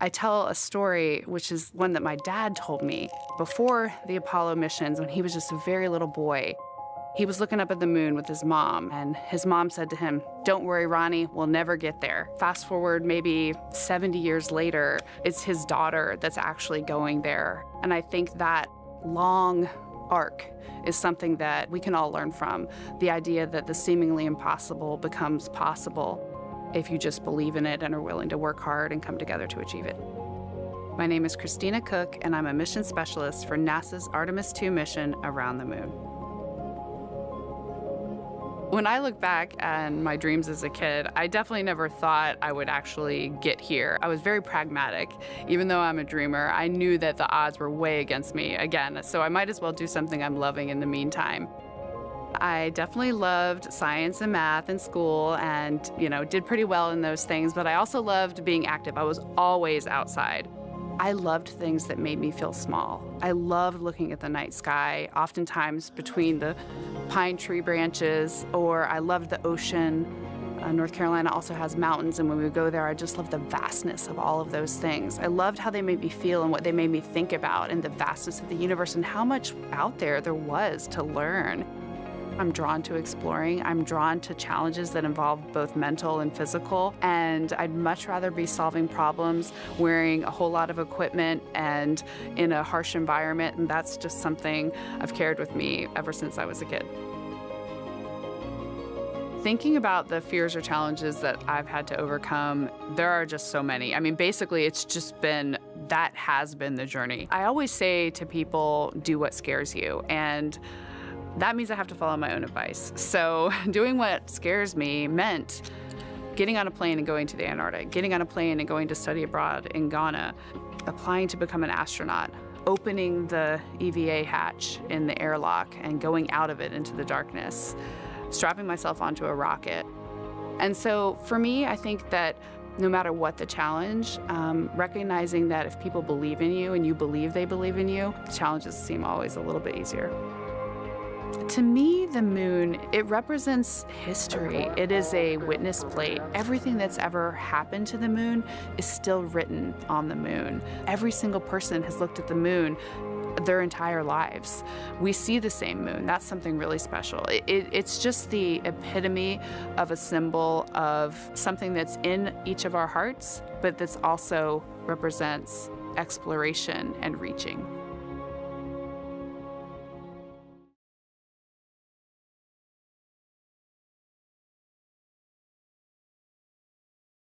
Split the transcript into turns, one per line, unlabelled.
I tell a story, which is one that my dad told me before the Apollo missions when he was just a very little boy. He was looking up at the moon with his mom, and his mom said to him, "Don't worry, Ronnie, we'll never get there." Fast forward maybe 70 years later, it's his daughter that's actually going there. And I think that long arc is something that we can all learn from. The idea that the seemingly impossible becomes possible if you just believe in it and are willing to work hard and come together to achieve it. My name is Christina Koch, and I'm a mission specialist for NASA's Artemis II mission around the moon. When I look back on my dreams as a kid, I definitely never thought I would actually get here. I was very pragmatic. Even though I'm a dreamer, I knew that the odds were way against me again, so I might as well do something I'm loving in the meantime. I definitely loved science and math in school and, did pretty well in those things, but I also loved being active. I was always outside. I loved things that made me feel small. I loved looking at the night sky, oftentimes between the pine tree branches, or I loved the ocean. North Carolina also has mountains, and when we go there, I just loved the vastness of all of those things. I loved how they made me feel and what they made me think about and the vastness of the universe and how much out there was to learn. I'm drawn to exploring. I'm drawn to challenges that involve both mental and physical, and I'd much rather be solving problems wearing a whole lot of equipment and in a harsh environment, and that's just something I've carried with me ever since I was a kid. Thinking about the fears or challenges that I've had to overcome, there are just so many. I mean, basically, that has been the journey. I always say to people, do what scares you, and that means I have to follow my own advice. So doing what scares me meant getting on a plane and going to the Antarctic, getting on a plane and going to study abroad in Ghana, applying to become an astronaut, opening the EVA hatch in the airlock and going out of it into the darkness, strapping myself onto a rocket. And so for me, I think that no matter what the challenge, recognizing that if people believe in you and you believe they believe in you, challenges seem always a little bit easier. To me, the moon, it represents history. It is a witness plate. Everything that's ever happened to the moon is still written on the moon. Every single person has looked at the moon their entire lives. We see the same moon. That's something really special. It's just the epitome of a symbol of something that's in each of our hearts, but that's also represents exploration and reaching.